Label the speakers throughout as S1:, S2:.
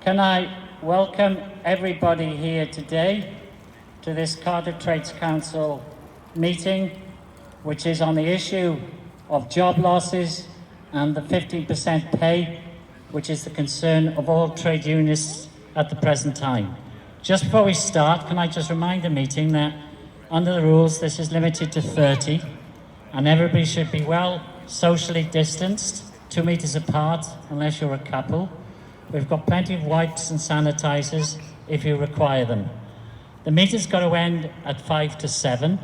S1: Can I welcome everybody here today to this Cardiff Trades Council meeting, which is on the issue of job losses and the 15% pay, which is the concern of all trade unionists at the present time. Just before we start, can I just remind the meeting that under the rules this is limited to 30 and everybody should be well socially distanced, 2 meters apart unless you're a couple. We've got plenty of wipes and sanitizers if you require them. The meeting's got to end at 5 to 7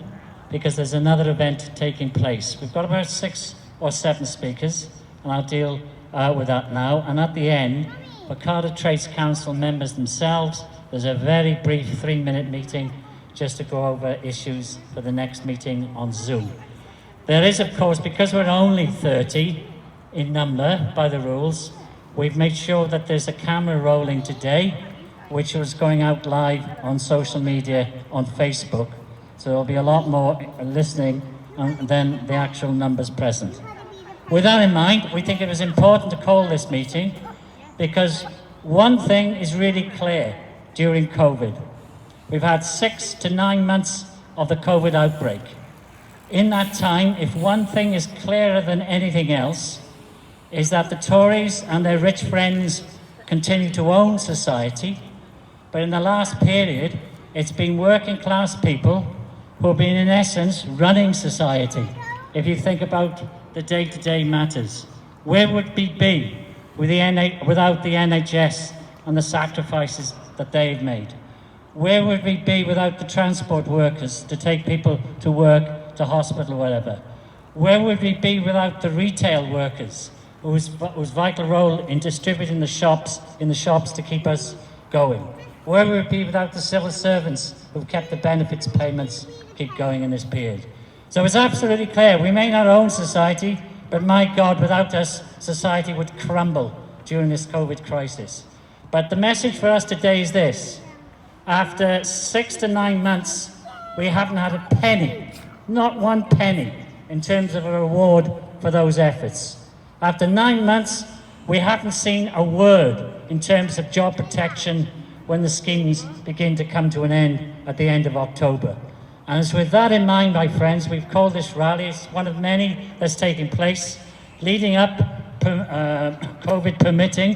S1: because there's another event taking place. We've got about 6 or 7 speakers and I'll deal with that now. And at the end, for Cardiff Trades Council members themselves, there's a very brief 3-minute meeting just to go over issues for the next meeting on Zoom. There is, of course, because we're only 30 in number by the rules, we've made sure that there's a camera rolling today, which was going out live on social media on Facebook. So there'll be a lot more listening than the actual numbers present. With that in mind, we think it was important to call this meeting because one thing is really clear during COVID. We've had 6 to 9 months of the COVID outbreak. In that time, if one thing is clearer than anything else, is that the Tories and their rich friends continue to own society, but in the last period, it's been working class people who have been, in essence, running society. If you think about the day-to-day matters, where would we be without the NHS and the sacrifices that they've made? Where would we be without the transport workers to take people to work, to hospital, whatever? Where would we be without the retail workers whose vital role in distributing the shops to keep us going? Where would we be without the civil servants who've kept the benefits payments keep going in this period? So it's absolutely clear, we may not own society, but my God, without us, society would crumble during this COVID crisis. But the message for us today is this: after 6 to 9 months, we haven't had a penny, not one penny, in terms of a reward for those efforts. After 9 months, we haven't seen a word in terms of job protection when the schemes begin to come to an end at the end of October. And it's with that in mind, my friends, we've called this rally. It's one of many that's taking place, leading up, COVID permitting,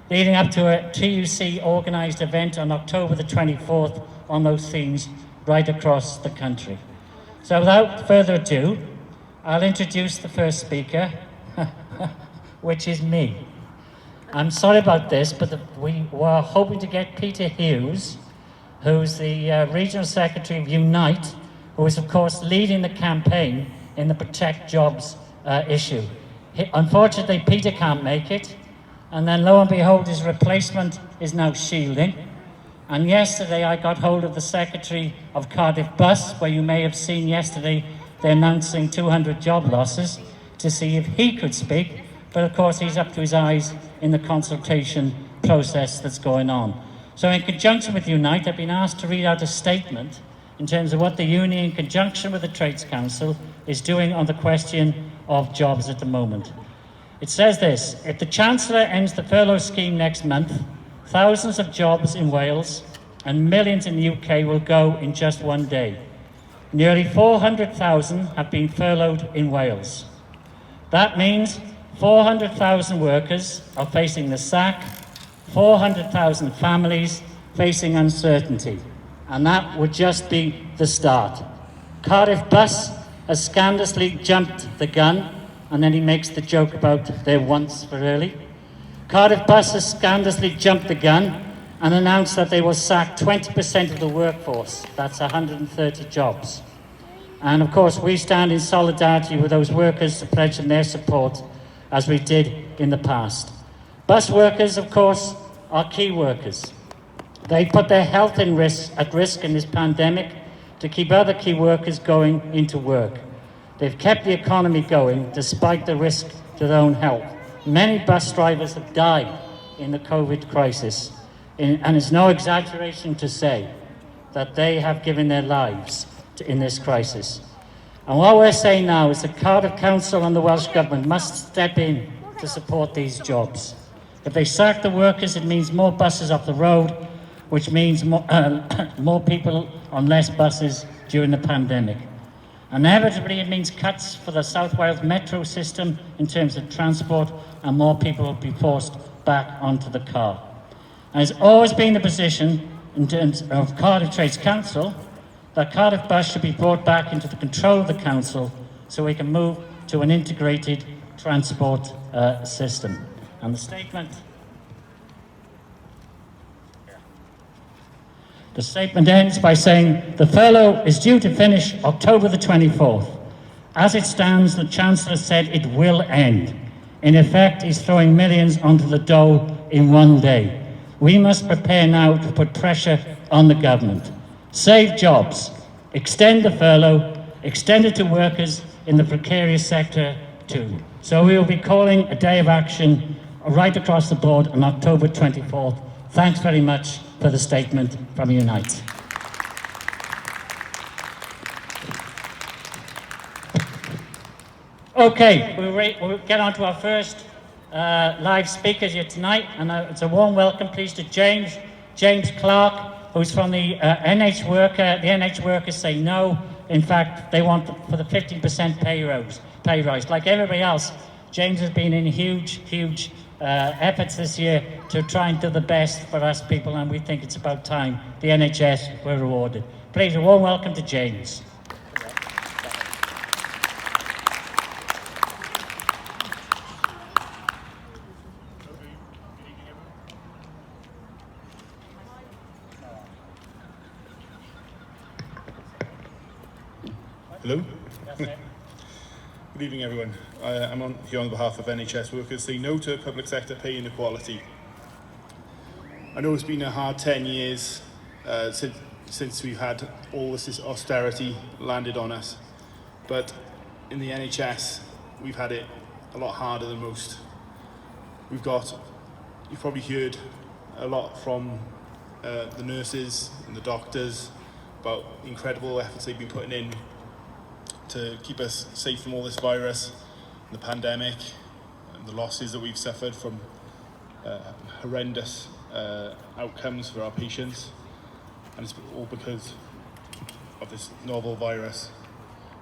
S1: leading up to a TUC organised event on October the 24th on those themes right across the country. So without further ado, I'll introduce the first speaker, which is me. I'm sorry about this, but we were hoping to get Peter Hughes, who's the Regional Secretary of Unite, who is of course leading the campaign in the Protect Jobs issue. Unfortunately, Peter can't make it, and then lo and behold, his replacement is now shielding. And yesterday I got hold of the Secretary of Cardiff Bus, where you may have seen yesterday they're announcing 200 job losses, to see if he could speak, but of course he's up to his eyes in the consultation process that's going on. So in conjunction with Unite, I've been asked to read out a statement in terms of what the union, in conjunction with the Trades Council, is doing on the question of jobs at the moment. It says this: if the Chancellor ends the furlough scheme next month, thousands of jobs in Wales and millions in the UK will go in just one day. Nearly 400,000 have been furloughed in Wales. That means 400,000 workers are facing the sack, 400,000 families facing uncertainty, and that would just be the start. Cardiff Bus has scandalously jumped the gun, and then he makes the joke about their wants for early. Cardiff Bus has scandalously jumped the gun and announced that they will sack 20% of the workforce. That's 130 jobs. And of course, we stand in solidarity with those workers to pledge them their support, as we did in the past. Bus workers, of course, are key workers. They put their health at risk in this pandemic to keep other key workers going into work. They've kept the economy going despite the risk to their own health. Many bus drivers have died in the COVID crisis, and it's no exaggeration to say that they have given their lives in this crisis. And what we're saying now is the Cardiff Council and the Welsh Government must step in to support these jobs. If they sack the workers, it means more buses off the road, which means more, more people on less buses during the pandemic. Inevitably, it means cuts for the South Wales metro system in terms of transport, and more people will be forced back onto the car. And it's always been the position in terms of Cardiff Trades Council that Cardiff Bus should be brought back into the control of the council so we can move to an integrated transport system. And the statement ends by saying the furlough is due to finish October the 24th. As it stands, the Chancellor said it will end. In effect, he's throwing millions onto the dole in one day. We must prepare now to put pressure on the government. Save jobs, extend the furlough, extend it to workers in the precarious sector too. So we will be calling a day of action right across the board on October 24th. Thanks very much for the statement from Unite. Okay, we'll get on to our first live speakers here tonight, and it's a warm welcome, please, to James Clark, who's from the NH Worker. The NH Workers say no. In fact, they want for the 15% pay rise. Like everybody else, James has been in huge efforts this year to try and do the best for us people, and we think it's about time the NHS were rewarded. Please, a warm welcome to James.
S2: Hello. Good evening, everyone. I'm here on behalf of NHS workers saying no to public sector pay inequality. I know it's been a hard 10 years since we've had all this austerity landed on us, but in the NHS we've had it a lot harder than most. You've probably heard a lot from the nurses and the doctors about the incredible efforts they've been putting in to keep us safe from all this virus, the pandemic, and the losses that we've suffered from horrendous outcomes for our patients, and it's all because of this novel virus.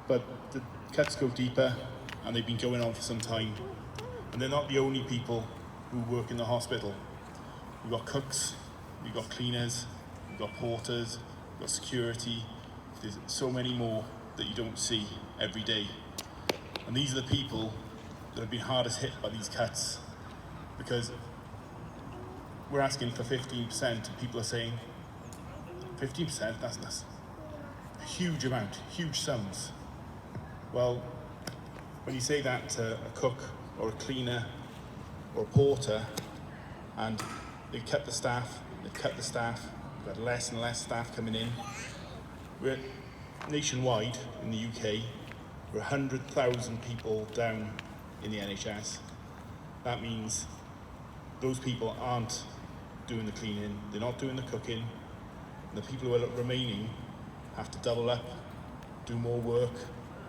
S2: But the cuts go deeper, and they've been going on for some time, and they're not the only people who work in the hospital. We've got cooks, we've got cleaners, we've got porters, we've got security. There's so many more that you don't see every day. And these are the people that have been hardest hit by these cuts, because we're asking for 15% and people are saying 15%, that's a huge amount, huge sums. Well, when you say that to a cook or a cleaner or a porter, and they've cut the staff, we've got less and less staff coming in. We're nationwide in the UK, we're 100,000 people down in the NHS. That means those people aren't doing the cleaning, they're not doing the cooking, and the people who are remaining have to double up, do more work,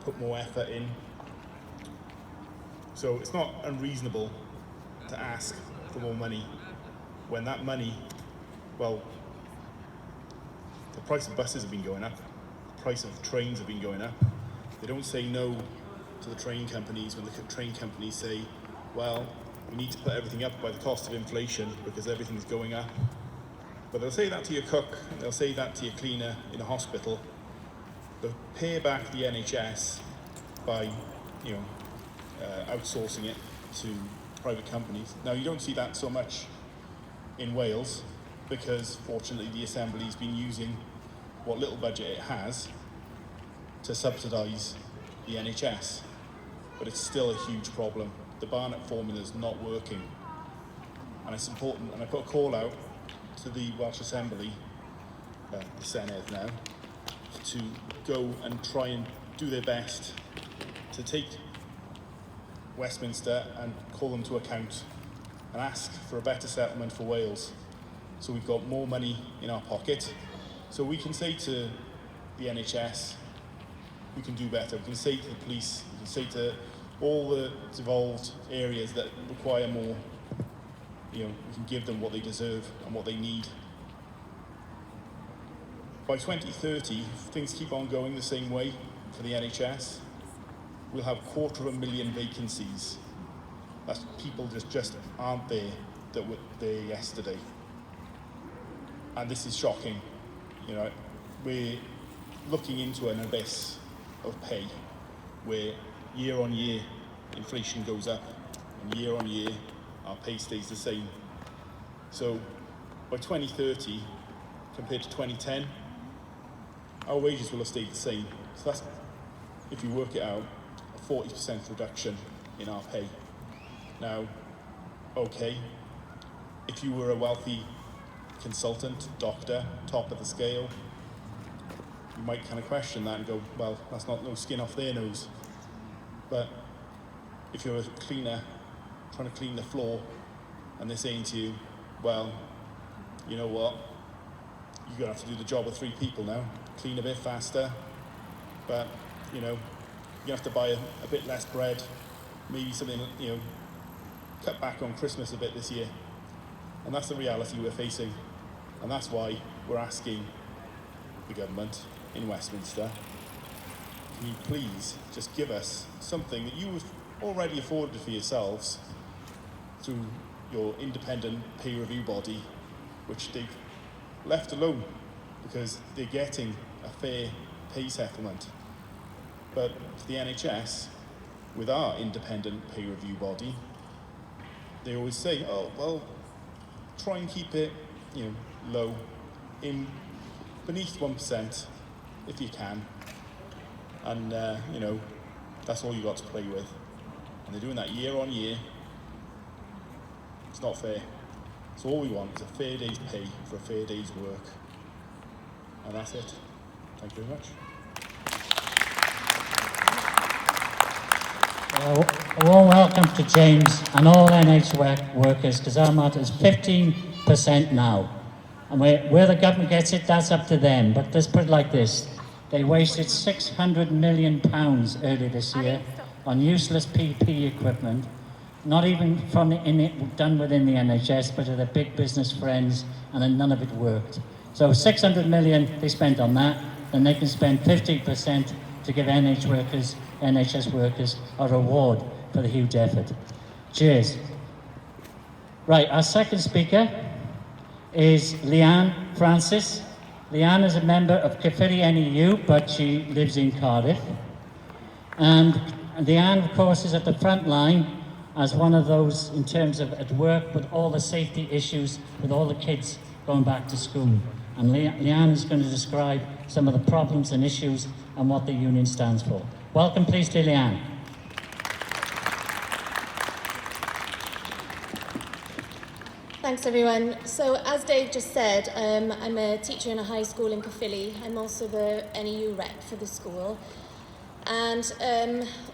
S2: put more effort in. So it's not unreasonable to ask for more money when that money, well, the price of buses have been going up, the price of trains have been going up. They don't say no to the train companies when the train companies say, well, we need to put everything up by the cost of inflation because everything's going up. But they'll say that to your cook, they'll say that to your cleaner in a hospital. They'll pay back the NHS by, outsourcing it to private companies. Now, you don't see that so much in Wales because, fortunately, the Assembly's been using what little budget it has to subsidise the NHS. But it's still a huge problem. The Barnett formula is not working. And it's important, and I put a call out to the Welsh Assembly, the Senedd now, to go and try and do their best to take Westminster and call them to account and ask for a better settlement for Wales. So we've got more money in our pocket. So we can say to the NHS, we can do better. We can say to the police, we can say to all the devolved areas that require more we can give them what they deserve and what they need. By 2030, if things keep on going the same way for the NHS, we'll have 250,000 vacancies. That's people just aren't there that were there yesterday. And this is shocking. We're looking into an abyss of pay where year on year inflation goes up and year on year our pay stays the same. So by 2030, compared to 2010, our wages will have stayed the same. So that's, if you work it out, a 40% reduction in our pay. Now, okay, if you were a wealthy consultant, doctor, top of the scale, you might kind of question that and go, well, that's not no skin off their nose. But if you're a cleaner trying to clean the floor and they're saying to you, well, you know what, you're going to have to do the job of 3 people now, clean a bit faster, but, you're going to have to buy a bit less bread, maybe something, cut back on Christmas a bit this year. And that's the reality we're facing. And that's why we're asking the government in Westminster, can you please just give us something that you've already afforded for yourselves through your independent pay review body, which they've left alone because they're getting a fair pay settlement. But for the NHS, with our independent pay review body, they always say, oh, well, try and keep it, low, in beneath 1% if you can. And, that's all you got to play with. And they're doing that year on year. It's not fair. So all we want is a fair day's pay for a fair day's work. And that's it. Thank you very much.
S1: A warm welcome to James and all NH workers, because our matter is 15% now. And where the government gets it, that's up to them. But let's put it like this. They wasted £600 million earlier this year on useless PP equipment, not even done within the NHS, but to their big business friends, and then none of it worked. So 600 million they spent on that, and they can spend 50% to give NHS workers a reward for the huge effort. Cheers. Right, our second speaker is Leanne Francis. Leanne is a member of Caerphilly NEU, but she lives in Cardiff. And Leanne, of course, is at the front line as one of those in terms of at work with all the safety issues with all the kids going back to school. And Leanne is going to describe some of the problems and issues and what the union stands for. Welcome, please, to Leanne.
S3: Thanks, everyone. So, as Dave just said, I'm a teacher in a high school in Caerphilly. I'm also the NEU rep for the school. And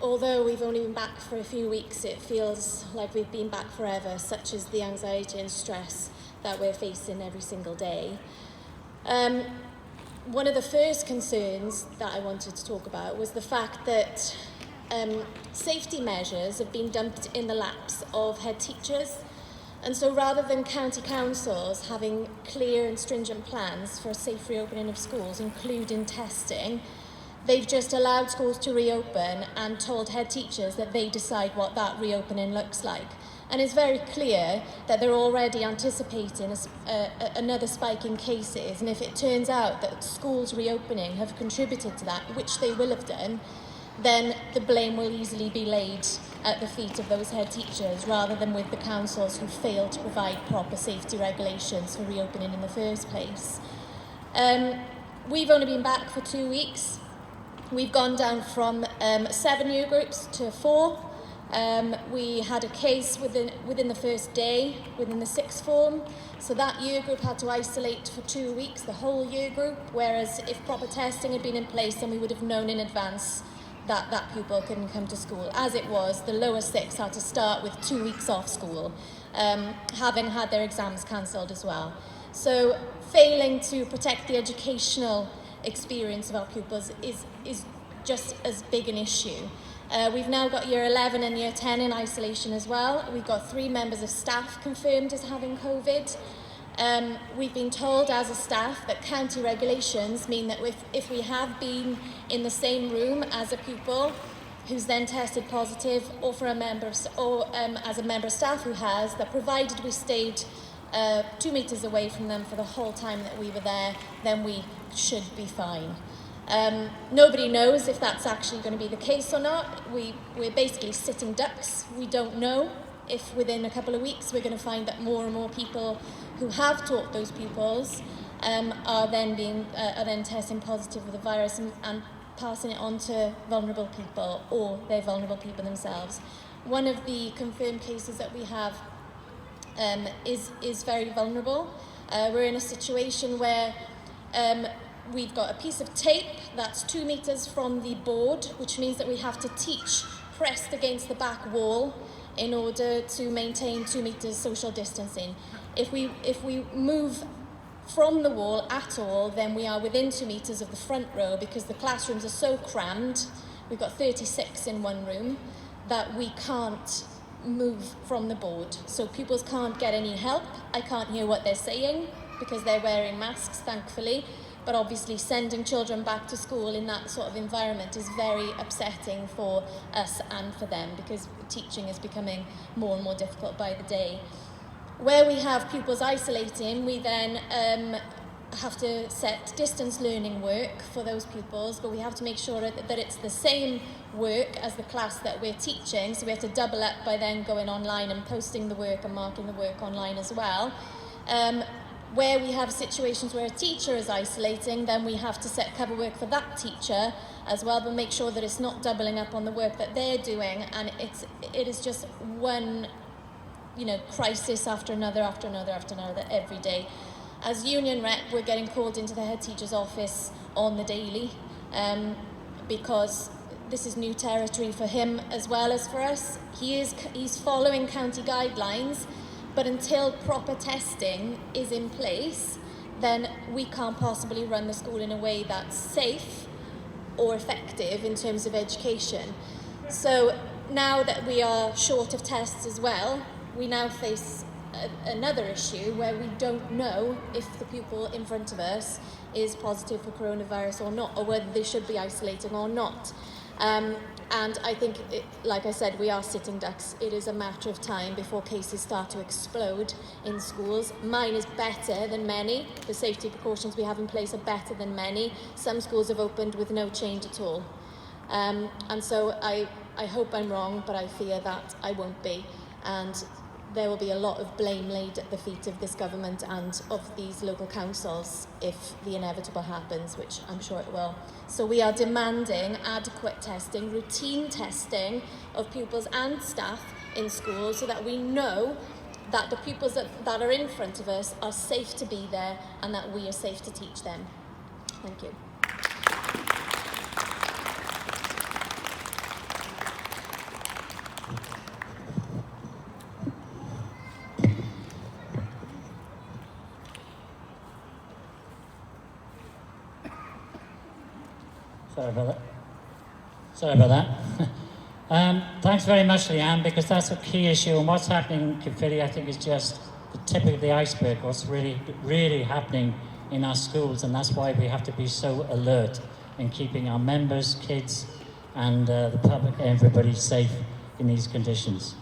S3: although we've only been back for a few weeks, it feels like we've been back forever, such as the anxiety and stress that we're facing every single day. One of the first concerns that I wanted to talk about was the fact that safety measures have been dumped in the laps of head teachers. And so rather than county councils having clear and stringent plans for a safe reopening of schools, including testing, they've just allowed schools to reopen and told head teachers that they decide what that reopening looks like. And it's very clear that they're already anticipating another spike in cases. And if it turns out that schools reopening have contributed to that, which they will have done, then the blame will easily be laid at the feet of those head teachers rather than with the councils who failed to provide proper safety regulations for reopening in the first place. We've only been back for 2 weeks. We've gone down from 7 year groups to 4. We had a case within the first day, within the sixth form. So that year group had to isolate for 2 weeks, the whole year group, whereas if proper testing had been in place, then we would have known in advance that that pupil couldn't come to school. As it was, the lower six had to start with 2 weeks off school, having had their exams cancelled as well. So failing to protect the educational experience of our pupils is just as big an issue. We've now got year 11 and year 10 in isolation as well. We've got 3 members of staff confirmed as having COVID. We've been told as a staff that county regulations mean that if we have been in the same room as a pupil who's then tested positive, or for a member, or as a member of staff who has, that provided we stayed 2 metres away from them for the whole time that we were there, then we should be fine. Nobody knows if that's actually going to be the case or not. We're basically sitting ducks. We don't know if within a couple of weeks we're going to find that more and more people who have taught those pupils are then testing positive with the virus and passing it on to vulnerable people, or they're vulnerable people themselves. One of the confirmed cases that we have is very vulnerable. We're in a situation where we've got a piece of tape that's 2 metres from the board, which means that we have to teach pressed against the back wall in order to maintain 2 metres social distancing. If we move from the wall at all, then we are within 2 metres of the front row, because the classrooms are so crammed, we've got 36 in one room, that we can't move from the board. So pupils can't get any help. I can't hear what they're saying because they're wearing masks, thankfully. But obviously sending children back to school in that sort of environment is very upsetting for us and for them, because teaching is becoming more and more difficult by the day. Where we have pupils isolating, we then have to set distance learning work for those pupils, but we have to make sure that it's the same work as the class that we're teaching, so we have to double up by then going online and posting the work and marking the work online as well. Where we have situations where a teacher is isolating, then we have to set cover work for that teacher as well, but make sure that it's not doubling up on the work that they're doing, and it is just one, crisis after another every day. As union rep, we're getting called into the head teacher's office on the daily, because this is new territory for him as well as for us. He's following county guidelines, but until proper testing is in place, then we can't possibly run the school in a way that's safe or effective in terms of education. So now that we are short of tests as well, we now face another issue where we don't know if the pupil in front of us is positive for coronavirus or not, or whether they should be isolating or not. And I think, like I said, we are sitting ducks. It is a matter of time before cases start to explode in schools. Mine is better than many. The safety precautions we have in place are better than many. Some schools have opened with no change at all. And so I hope I'm wrong, but I fear that I won't be. And there will be a lot of blame laid at the feet of this government and of these local councils if the inevitable happens, which I'm sure it will. So we are demanding adequate testing, routine testing of pupils and staff in schools, so that we know that the pupils that are in front of us are safe to be there and that we are safe to teach them. Thank you.
S1: Sorry about that. Thanks very much, Leanne, because that's a key issue, and what's happening in Caerphilly, I think, is just the tip of the iceberg, what's really happening in our schools, and that's why we have to be so alert in keeping our members, kids, and the public, everybody safe in these conditions.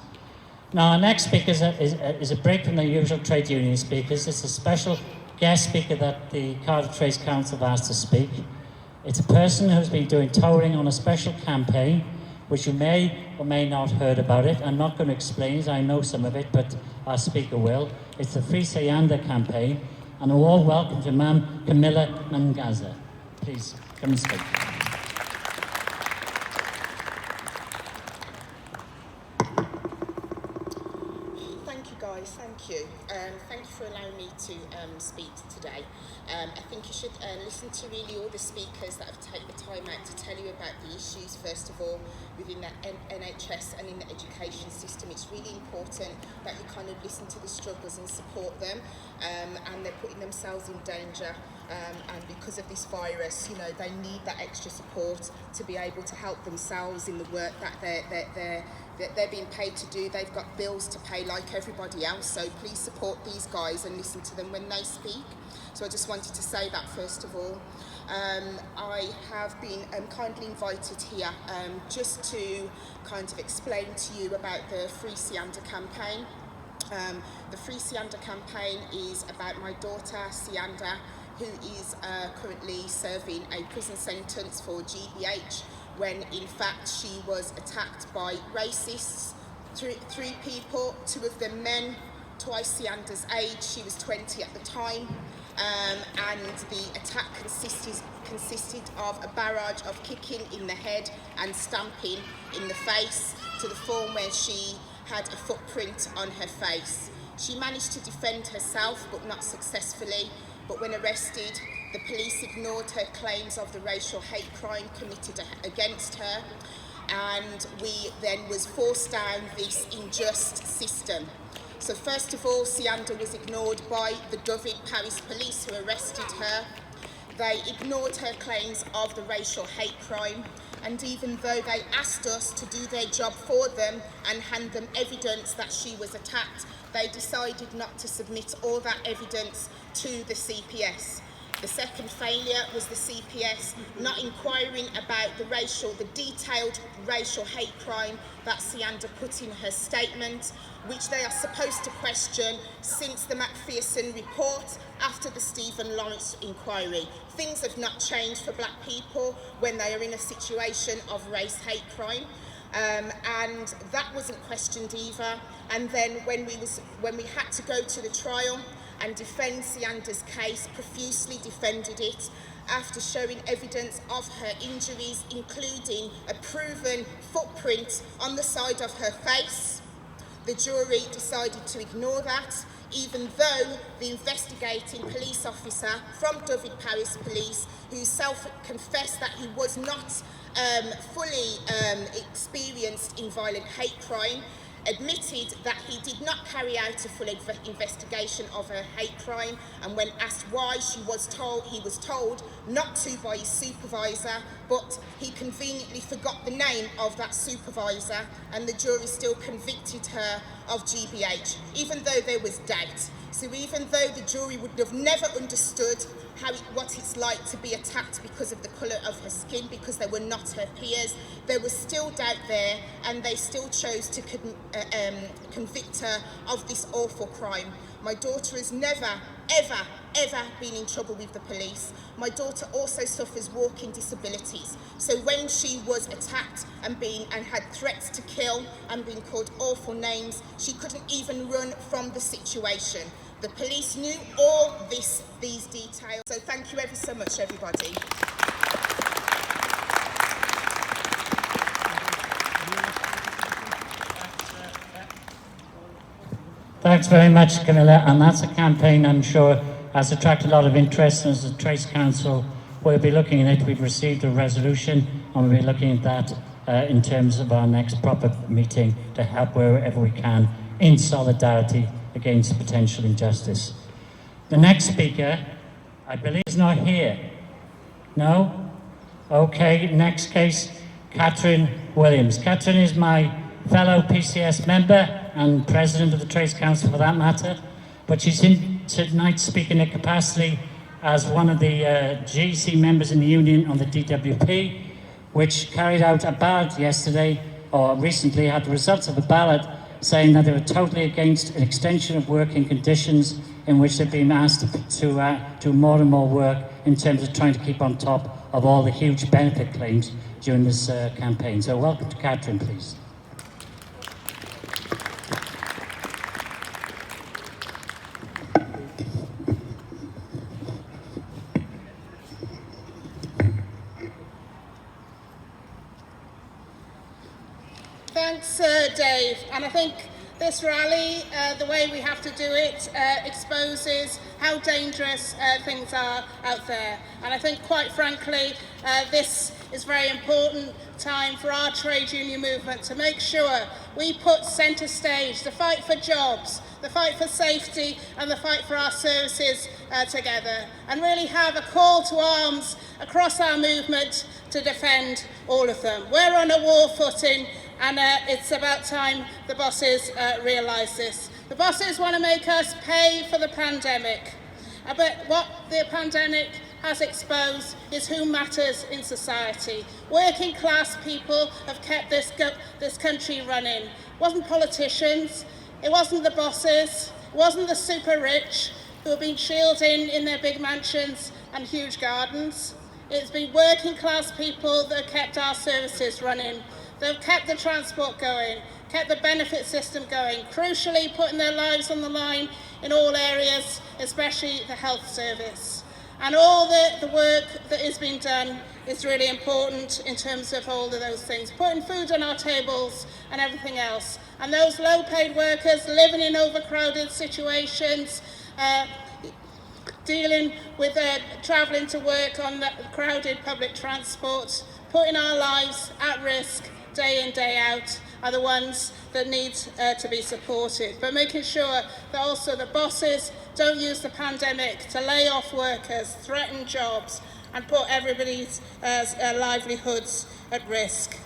S1: Now, our next speaker is a break from the usual trade union speakers. It's a special guest speaker that the Cardiff Trades Council have asked to speak. It's a person who's been doing touring on a special campaign, which you may or may not have heard about it. I'm not going to explain it, I know some of it, but our speaker will. It's the Free Sayanda campaign, and a warm welcome to Ma'am Camilla Mangaza. Please, come and speak.
S4: Thank you guys, thank you. Thank you for allowing me to speak today. I think you should listen to really all the speakers that have taken the time out to tell you about the issues, first of all, within the NHS and in the education system. It's really important that you kind of listen to the struggles and support them, and they're putting themselves in danger and because of this virus, you know, they need that extra support to be able to help themselves in the work that they're being paid to do. They've got bills to pay like everybody else, so please support these guys and listen to them when they speak. So I just wanted to say that first of all. I have been kindly invited here just to kind of explain to you about the Free Sianda campaign. The Free Sianda campaign is about my daughter Sianda, who is currently serving a prison sentence for GBH, when in fact she was attacked by racists, three people, two of them men, twice Sianda's age. She was 20 at the time, and the attack consisted of a barrage of kicking in the head and stamping in the face, to the form where she had a footprint on her face. She managed to defend herself, but not successfully. But when arrested, the police ignored her claims of the racial hate crime committed against her, and we then was forced down this unjust system. So first of all, Sianda was ignored by the Dyfed police who arrested her. They ignored her claims of the racial hate crime, and even though they asked us to do their job for them and hand them evidence that she was attacked, they decided not to submit all that evidence to the CPS. The second failure was the CPS not inquiring about the detailed racial hate crime that Sianda put in her statement, which they are supposed to question since the Macpherson report after the Stephen Lawrence inquiry. Things have not changed for black people when they are in a situation of race hate crime. And that wasn't questioned either. And then when we had to go to the trial and defend Sianda's case, profusely defended it after showing evidence of her injuries, including a proven footprint on the side of her face. The jury decided to ignore that, even though the investigating police officer from Dyfed Parish Police, who self-confessed that he was not fully experienced in violent hate crime, admitted that he did not carry out a full investigation of her hate crime, and when asked why, he was told not to by his supervisor, but he conveniently forgot the name of that supervisor, and the jury still convicted her of GBH, even though there was doubt. So even though the jury would have never understood what it's like to be attacked because of the colour of her skin, because they were not her peers, there was still doubt there, and they still chose to convict her of this awful crime. My daughter has never, ever been in trouble with the police. My daughter also suffers walking disabilities. So when she was attacked and had threats to kill and being called awful names, she couldn't even run from the situation. The police knew all these details. So thank you ever so much, everybody.
S1: Thanks very much, Camilla. And that's a campaign I'm sure has attracted a lot of interest. As the Trades Council, we'll be looking at it. We've received a resolution, and we'll be looking at that in terms of our next proper meeting to help wherever we can in solidarity against potential injustice. The next speaker, I believe, is not here. No? Okay, next case, Catherine Williams. Catherine is my fellow PCS member and president of the Trades Council for that matter, but she's in tonight speaking in capacity as one of the GC members in the union on the DWP, which carried out a ballot yesterday, or recently had the results of a ballot saying that they were totally against an extension of working conditions in which they've been asked to do more and more work in terms of trying to keep on top of all the huge benefit claims during this campaign. So welcome to Catherine, please.
S5: Thanks, Dave. And I think this rally, the way we have to do it, exposes how dangerous things are out there. And I think, quite frankly, this is a very important time for our trade union movement to make sure we put centre stage the fight for jobs, the fight for safety and the fight for our services together, and really have a call to arms across our movement to defend all of them. We're on a war footing, and it's about time the bosses realise this. The bosses want to make us pay for the pandemic, but what the pandemic has exposed is who matters in society. Working class people have kept this country running. It wasn't politicians, it wasn't the bosses, it wasn't the super rich who have been shielding in their big mansions and huge gardens. It's been working class people that have kept our services running. They've kept the transport going, kept the benefit system going, crucially putting their lives on the line in all areas, especially the health service. And all the work that is being done is really important in terms of all of those things, putting food on our tables and everything else. And those low-paid workers living in overcrowded situations, dealing with travelling to work on the crowded public transport, putting our lives at risk day in, day out, are the ones that need to be supported. But making sure that also the bosses don't use the pandemic to lay off workers, threaten jobs, and put everybody's livelihoods at risk.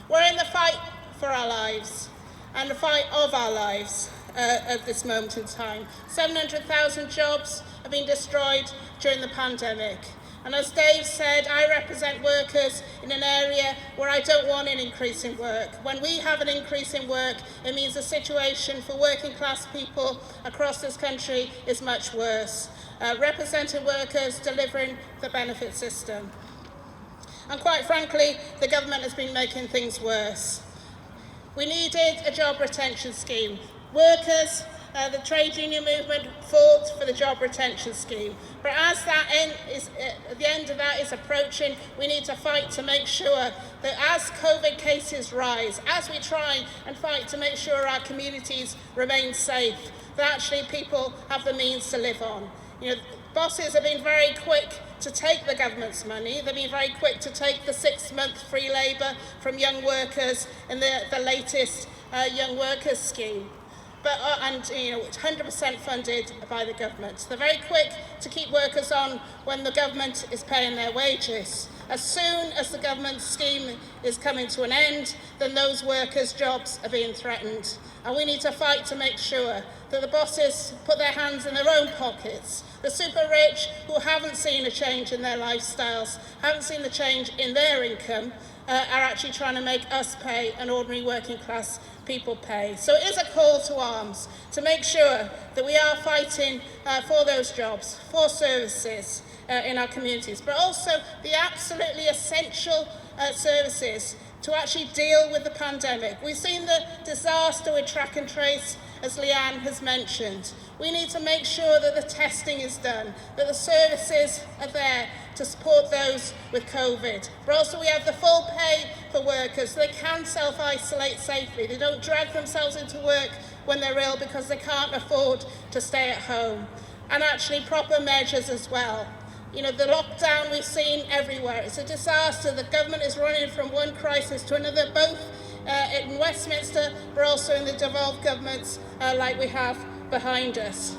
S5: We're in the fight for our lives, and the fight of our lives at this moment in time. 700,000 jobs have been destroyed during the pandemic. And as Dave said, I represent workers in an area where I don't want an increase in work. When we have an increase in work, it means the situation for working class people across this country is much worse. Representing workers, delivering the benefit system. And quite frankly, the government has been making things worse. We needed a job retention scheme. Workers, the trade union movement fought for the job retention scheme. But as that the end of that is approaching, we need to fight to make sure that as COVID cases rise, as we try and fight to make sure our communities remain safe, that actually people have the means to live on. You know, bosses have been very quick to take the government's money. They've been very quick to take the 6-month free labour from young workers in the latest young workers scheme. But, it's 100% funded by the government. They're very quick to keep workers on when the government is paying their wages. As soon as the government scheme is coming to an end, then those workers' jobs are being threatened. And we need to fight to make sure that the bosses put their hands in their own pockets. The super rich who haven't seen a change in their lifestyles, haven't seen the change in their income, are actually trying to make us pay and ordinary working class people pay. So it is a call to arms to make sure that we are fighting for those jobs, for services in our communities, but also the absolutely essential services to actually deal with the pandemic. We've seen the disaster with track and trace, as Leanne has mentioned. We need to make sure that the testing is done, that the services are there to support those with COVID. But also we have the full pay for workers so they can self-isolate safely. They don't drag themselves into work when they're ill because they can't afford to stay at home. And actually proper measures as well. You know, the lockdown we've seen everywhere. It's a disaster. The government is running from one crisis to another, both in Westminster, but also in the devolved governments like we have behind us.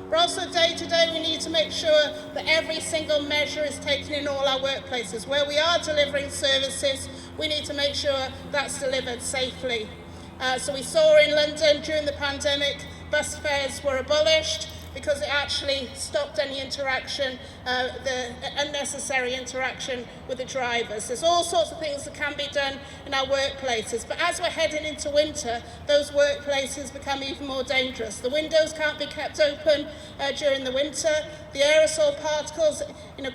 S5: But also day to day, we need to make sure that every single measure is taken in all our workplaces. Where we are delivering services, we need to make sure that's delivered safely. So we saw in London during the pandemic, bus fares were abolished because it actually stopped any interaction, the unnecessary interaction with the drivers. There's all sorts of things that can be done in our workplaces, but as we're heading into winter, those workplaces become even more dangerous. The windows can't be kept open during the winter. The aerosol particles,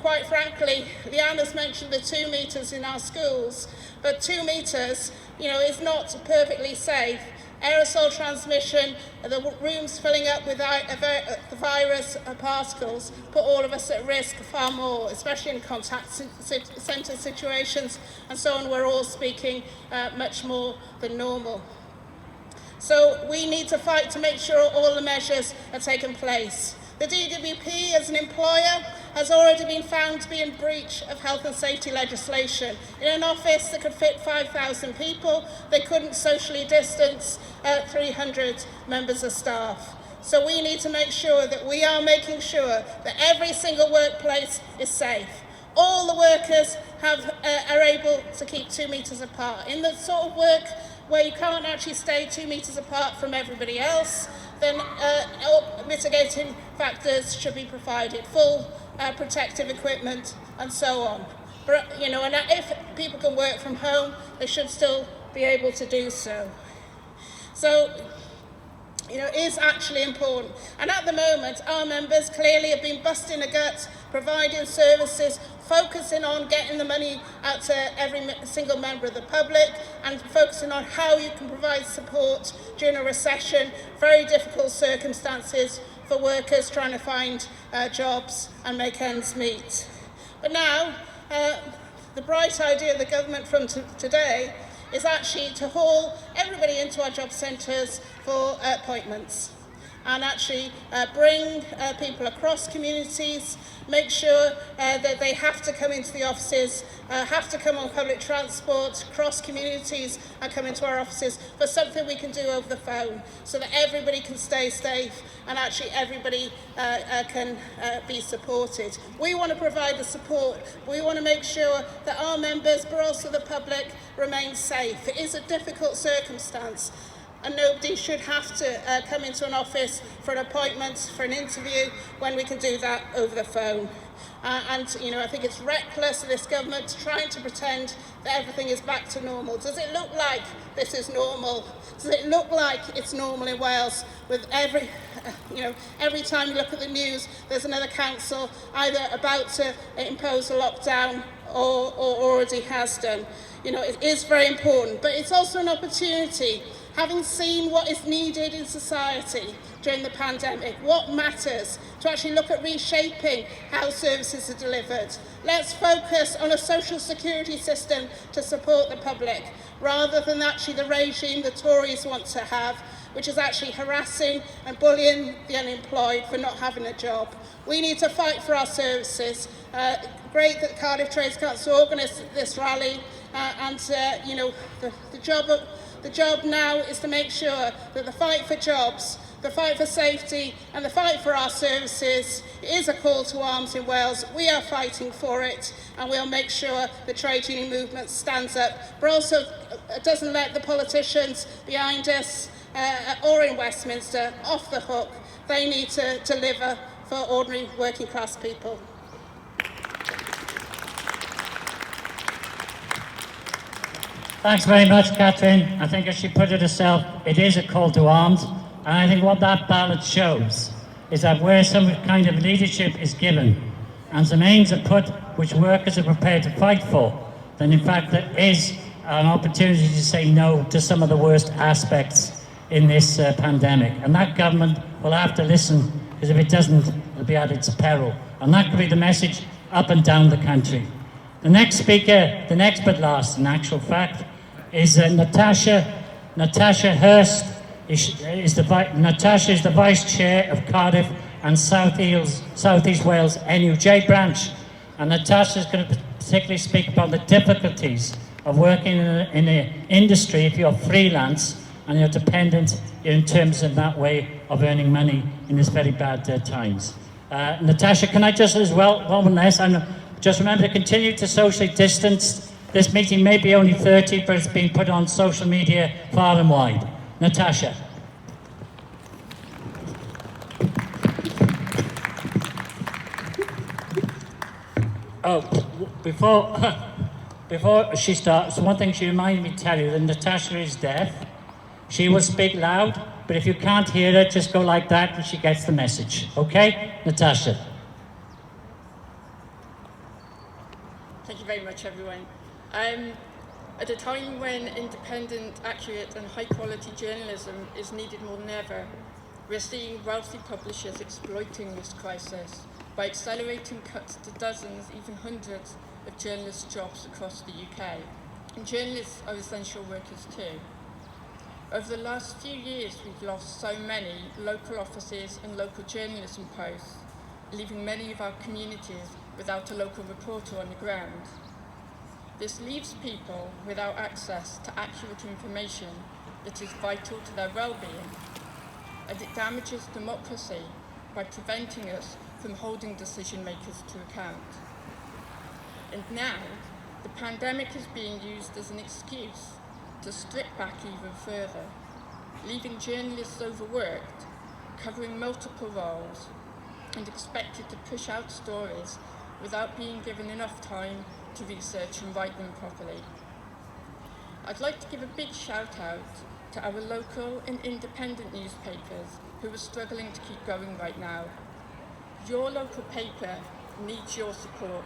S5: quite frankly, Leanna's mentioned the 2 metres in our schools, but 2 metres, is not perfectly safe. Aerosol transmission, the rooms filling up with the virus particles put all of us at risk far more, especially in contact centre situations and so on. We're all speaking much more than normal. So we need to fight to make sure all the measures are taken place. The DWP as an employer has already been found to be in breach of health and safety legislation. In an office that could fit 5,000 people, they couldn't socially distance 300 members of staff. So we need to make sure that we are making sure that every single workplace is safe. All the workers are able to keep 2 metres apart. In the sort of work where you can't actually stay 2 metres apart from everybody else, then mitigating factors should be provided, full protective equipment and so on. But, you know, and if people can work from home, they should still be able to do so. So, you know, it is actually important. And at the moment, our members clearly have been busting a gut, providing services, focusing on getting the money out to every single member of the public and focusing on how you can provide support during a recession, very difficult circumstances for workers trying to find jobs and make ends meet. But now, the bright idea of the government from today is actually to haul everybody into our job centres for appointments and actually bring people across communities, make sure that they have to come into the offices, have to come on public transport, cross communities and come into our offices for something we can do over the phone so that everybody can stay safe and actually everybody can be supported. We want to provide the support. We want to make sure that our members, but also the public, remain safe. It is a difficult circumstance, and nobody should have to come into an office for an appointment, for an interview, when we can do that over the phone. And, you know, I think it's reckless of this government trying to pretend that everything is back to normal. Does it look like this is normal? Does it look like it's normal in Wales with every time you look at the news, there's another council either about to impose a lockdown or already has done? You know, it is very important, but it's also an opportunity. Having seen what is needed in society during the pandemic, what matters, to actually look at reshaping how services are delivered. Let's focus on a social security system to support the public, rather than actually the regime the Tories want to have, which is actually harassing and bullying the unemployed for not having a job. We need to fight for our services. Great that Cardiff Trades Council organised this rally, the job now is to make sure that the fight for jobs, the fight for safety and the fight for our services is a call to arms in Wales. We are fighting for it and we'll make sure the trade union movement stands up, but also doesn't let the politicians behind us or in Westminster off the hook. They need to deliver for ordinary working class people.
S1: Thanks very much, Catherine. I think as she put it herself, it is a call to arms. And I think what that ballot shows is that where some kind of leadership is given and some aims are put which workers are prepared to fight for, then in fact there is an opportunity to say no to some of the worst aspects in this pandemic. And that government will have to listen, because if it doesn't, it'll be at its peril. And that could be the message up and down the country. The next speaker, the next but last in actual fact, is Natasha Hurst. Natasha is the Vice Chair of Cardiff and South East Wales NUJ branch. And Natasha is going to particularly speak about the difficulties of working in the industry if you're freelance and you're dependent in terms of that way of earning money in this very bad times. Natasha, can I just as well, one less, and just remember to continue to socially distance. This meeting may be only 30, but it's being put on social media far and wide. Natasha. Oh, before she starts, one thing she reminded me to tell you, that Natasha is deaf. She will speak loud, but if you can't hear her, just go like that and she gets the message. Okay? Natasha.
S6: Thank you very much, everyone. At a time when independent, accurate and high-quality journalism is needed more than ever, we're seeing wealthy publishers exploiting this crisis by accelerating cuts to dozens, even hundreds of journalists' jobs across the UK. And journalists are essential workers too. Over the last few years, we've lost so many local offices and local journalism posts, leaving many of our communities without a local reporter on the ground. This leaves people without access to accurate information that is vital to their well-being. and it damages democracy by preventing us from holding decision makers to account. And now, the pandemic is being used as an excuse to strip back even further, leaving journalists overworked, covering multiple roles, and expected to push out stories without being given enough time to research and write them properly. I'd like to give a big shout out to our local and independent newspapers who are struggling to keep going right now. Your local paper needs your support.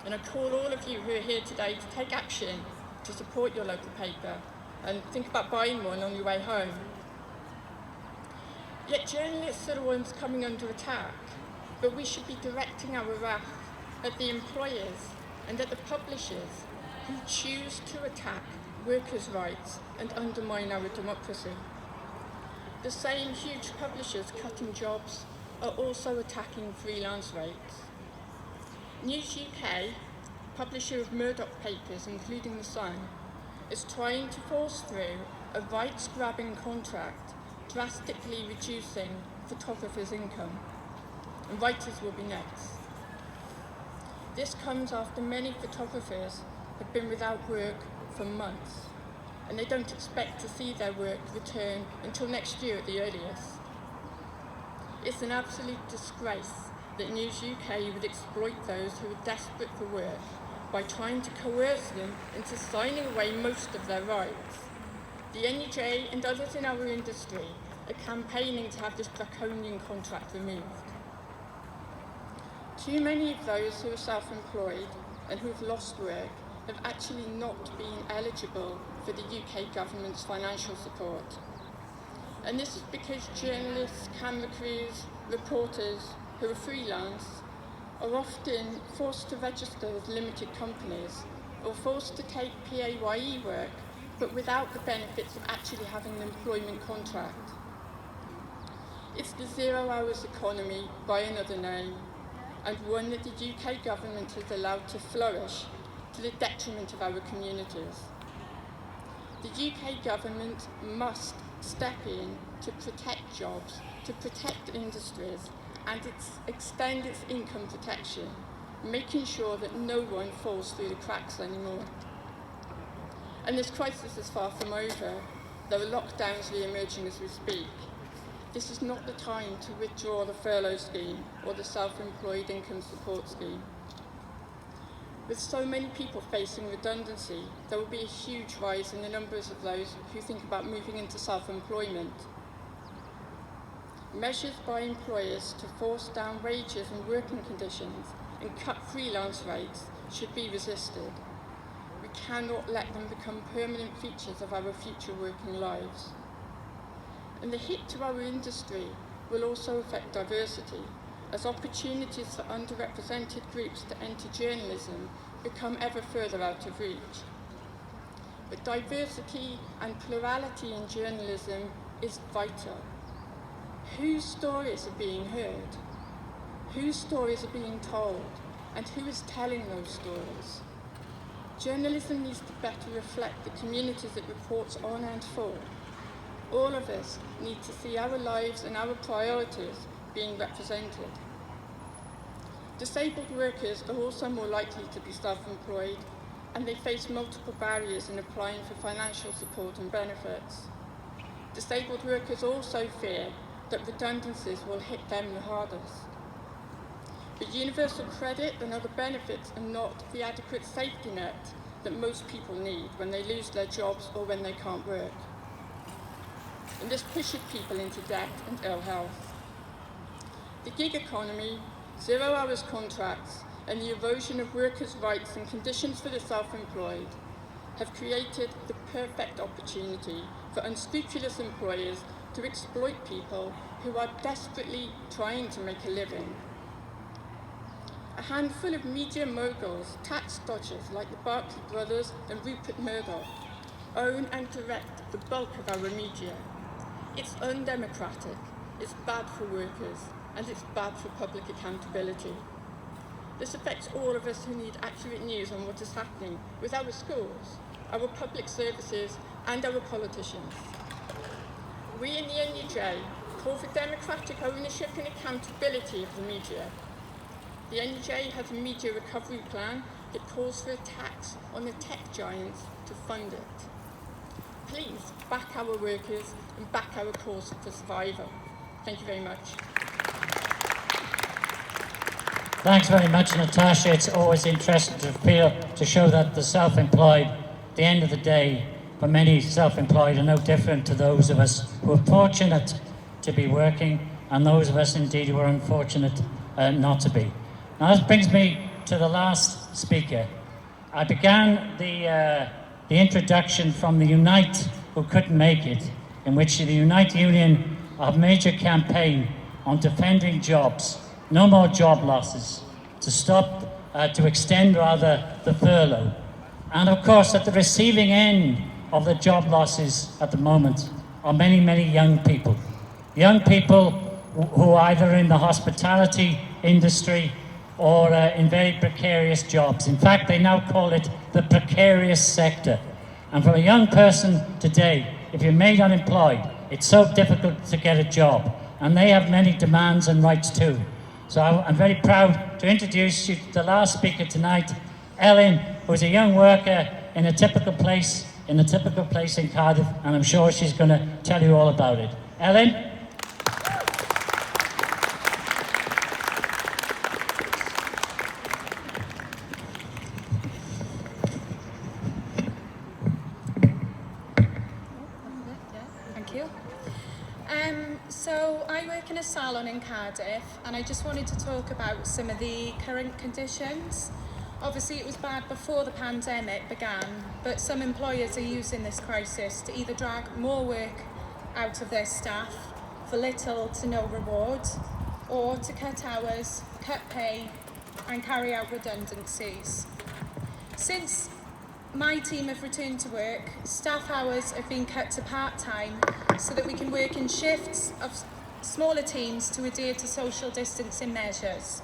S6: And I call all of you who are here today to take action to support your local paper and think about buying one on your way home. Yet journalists are the ones coming under attack, but we should be directing our wrath at the employers and at the publishers who choose to attack workers' rights and undermine our democracy. The same huge publishers cutting jobs are also attacking freelance rates. News UK, publisher of Murdoch papers including The Sun, is trying to force through a rights-grabbing contract drastically reducing photographers' income, and writers will be next. This comes after many photographers have been without work for months, and they don't expect to see their work return until next year at the earliest. It's an absolute disgrace that News UK would exploit those who are desperate for work by trying to coerce them into signing away most of their rights. The NUJ and others in our industry are campaigning to have this draconian contract removed. Too many of those who are self-employed and who have lost work have actually not been eligible for the UK government's financial support. And this is because journalists, camera crews, reporters who are freelance are often forced to register as limited companies or forced to take PAYE work but without the benefits of actually having an employment contract. It's the 0 hours economy by another name, and one that the UK government has allowed to flourish to the detriment of our communities. The UK government must step in to protect jobs, to protect industries, and extend its income protection, making sure that no one falls through the cracks anymore. And this crisis is far from over. There are lockdowns re-emerging as we speak. This is not the time to withdraw the furlough scheme or the self-employed income support scheme. With so many people facing redundancy, there will be a huge rise in the numbers of those who think about moving into self-employment. Measures by employers to force down wages and working conditions and cut freelance rates should be resisted. We cannot let them become permanent features of our future working lives. And the hit to our industry will also affect diversity, as opportunities for underrepresented groups to enter journalism become ever further out of reach. But diversity and plurality in journalism is vital. Whose stories are being heard? Whose stories are being told? And who is telling those stories? Journalism needs to better reflect the communities it reports on and for. All of us need to see our lives and our priorities being represented. Disabled workers are also more likely to be self-employed, and they face multiple barriers in applying for financial support and benefits. Disabled workers also fear that redundancies will hit them the hardest. But universal credit and other benefits are not the adequate safety net that most people need when they lose their jobs or when they can't work. And this pushes people into debt and ill health. The gig economy, 0 hours contracts, and the erosion of workers' rights and conditions for the self-employed have created the perfect opportunity for unscrupulous employers to exploit people who are desperately trying to make a living. A handful of media moguls, tax dodgers like the Barclay brothers and Rupert Murdoch, own and direct the bulk of our media. It's undemocratic, it's bad for workers, and it's bad for public accountability. This affects all of us who need accurate news on what is happening with our schools, our public services, and our politicians. We in the NUJ call for democratic ownership and accountability of the media. The NUJ has a media recovery plan that calls for a tax on the tech giants to fund it. Please back our workers and back our cause for survival. Thank you very much.
S1: Thanks very much, Natasha. It's always interesting to show that the self-employed, at the end of the day, for many self-employed are no different to those of us who are fortunate to be working and those of us indeed who are unfortunate not to be. Now that brings me to the last speaker. I began the introduction from the Unite who couldn't make it, in which the Unite Union have a major campaign on defending jobs, no more job losses, to extend rather the furlough. And of course at the receiving end of the job losses at the moment are many, many young people. Young people who are either in the hospitality industry or in very precarious jobs. In fact, they now call it the precarious sector. And for a young person today, if you're made unemployed, it's so difficult to get a job. And they have many demands and rights too. So I'm very proud to introduce you to the last speaker tonight, Ellen, who's a young worker in a typical place in Cardiff, and I'm sure she's going to tell you all about it. Ellen?
S7: Thank you. So I work in a salon in Cardiff, and I just wanted to talk about some of the current conditions. Obviously it was bad before the pandemic began, but some employers are using this crisis to either drag more work out of their staff for little to no reward, or to cut hours, cut pay, and carry out redundancies. Since my team have returned to work, staff hours have been cut to part-time so that we can work in shifts of smaller teams to adhere to social distancing measures.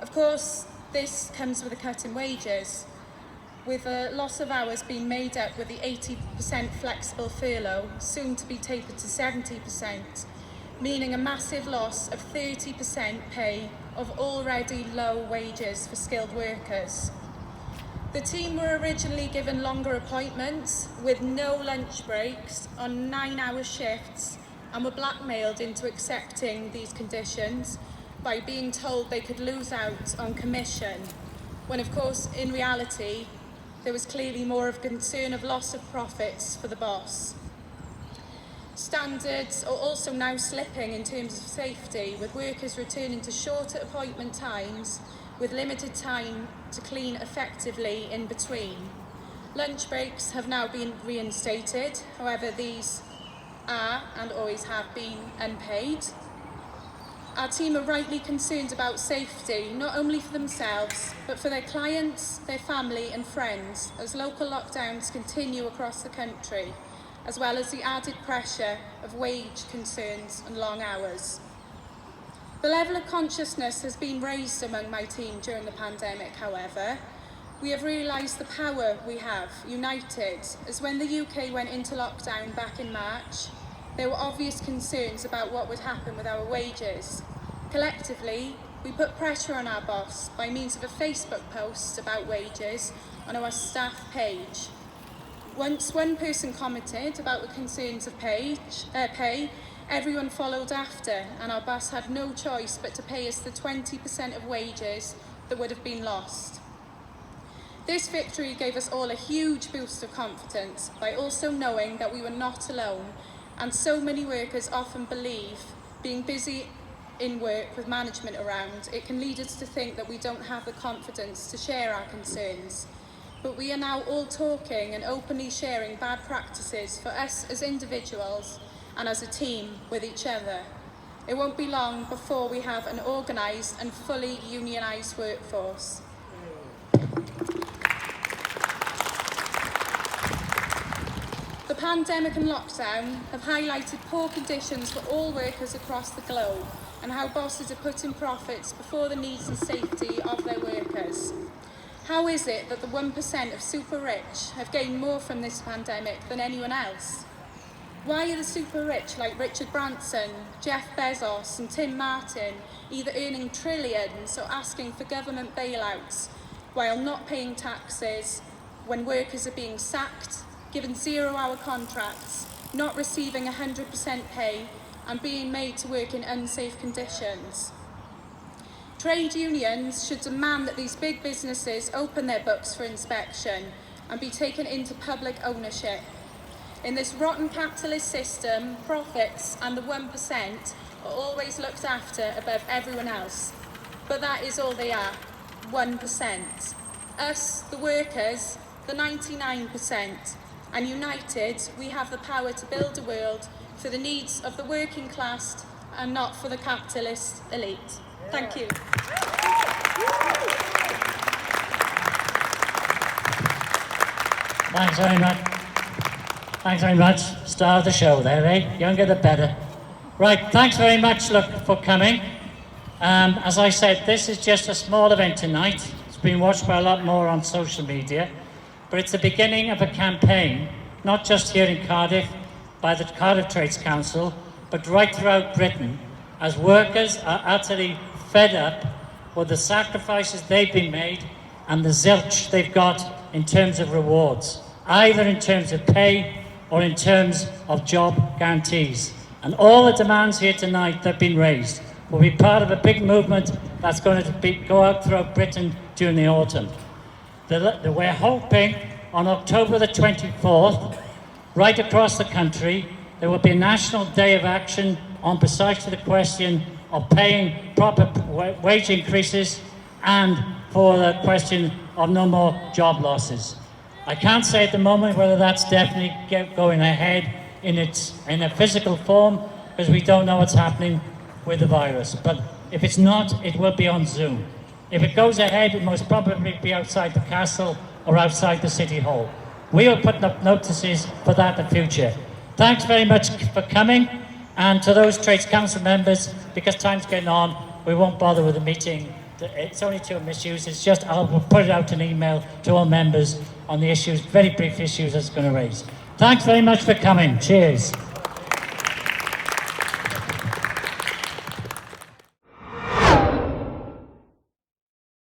S7: Of course, this comes with a cut in wages, with a loss of hours being made up with the 80% flexible furlough, soon to be tapered to 70%, meaning a massive loss of 30% pay of already low wages for skilled workers. The team were originally given longer appointments with no lunch breaks on 9-hour shifts and were blackmailed into accepting these conditions by being told they could lose out on commission, when of course in reality there was clearly more of concern of loss of profits for the boss. Standards are also now slipping in terms of safety, with workers returning to shorter appointment times with limited time to clean effectively in between. Lunch breaks have now been reinstated, however these are and always have been unpaid. Our team are rightly concerned about safety, not only for themselves, but for their clients, their family and friends, as local lockdowns continue across the country, as well as the added pressure of wage concerns and long hours. The level of consciousness has been raised among my team during the pandemic, however. We have realised the power we have, united, as when the UK went into lockdown back in March, there were obvious concerns about what would happen with our wages. Collectively, we put pressure on our boss by means of a Facebook post about wages on our staff page. Once one person commented about the concerns of pay, everyone followed after, and our boss had no choice but to pay us the 20% of wages that would have been lost. This victory gave us all a huge boost of confidence by also knowing that we were not alone, and so many workers often believe, being busy in work with management around, it can lead us to think that we don't have the confidence to share our concerns. But we are now all talking and openly sharing bad practices for us as individuals and as a team with each other. It won't be long before we have an organised and fully unionised workforce. The pandemic and lockdown have highlighted poor conditions for all workers across the globe and how bosses are putting profits before the needs and safety of their workers. How is it that the 1% of super rich have gained more from this pandemic than anyone else? Why are the super rich like Richard Branson, Jeff Bezos and Tim Martin either earning trillions or asking for government bailouts while not paying taxes when workers are being sacked, given 0-hour contracts, not receiving 100% pay and being made to work in unsafe conditions? Trade unions should demand that these big businesses open their books for inspection and be taken into public ownership. In this rotten capitalist system, profits and the 1% are always looked after above everyone else. But that is all they are, 1%. Us, the workers, the 99%. And united, we have the power to build a world for the needs of the working class and not for the capitalist elite. Thank you.
S1: Thanks very much. Thanks very much. Star of the show there, eh? Younger the better. Right, thanks very much, look, for coming. As I said, this is just a small event tonight. It's been watched by a lot more on social media. But it's the beginning of a campaign, not just here in Cardiff, by the Cardiff Trades Council, but right throughout Britain, as workers are utterly fed up with the sacrifices they've been made and the zilch they've got in terms of rewards, either in terms of pay or in terms of job guarantees. And all the demands here tonight that have been raised will be part of a big movement that's going to go out throughout Britain during the autumn. We're hoping on October the 24th, right across the country, there will be a national day of action on precisely the question of paying proper wage increases and for the question of no more job losses. I can't say at the moment whether that's definitely going ahead in a physical form, because we don't know what's happening with the virus. But if it's not, it will be on Zoom. If it goes ahead, it most probably be outside the castle or outside the City Hall. We are putting up notices for that in the future. Thanks very much for coming, and to those Trades Council members, because time's getting on, we won't bother with the meeting. It's only to misuse. It's just I'll put it out an email to all members on the issues, very brief issues that's going to raise. Thanks very much for coming. Cheers.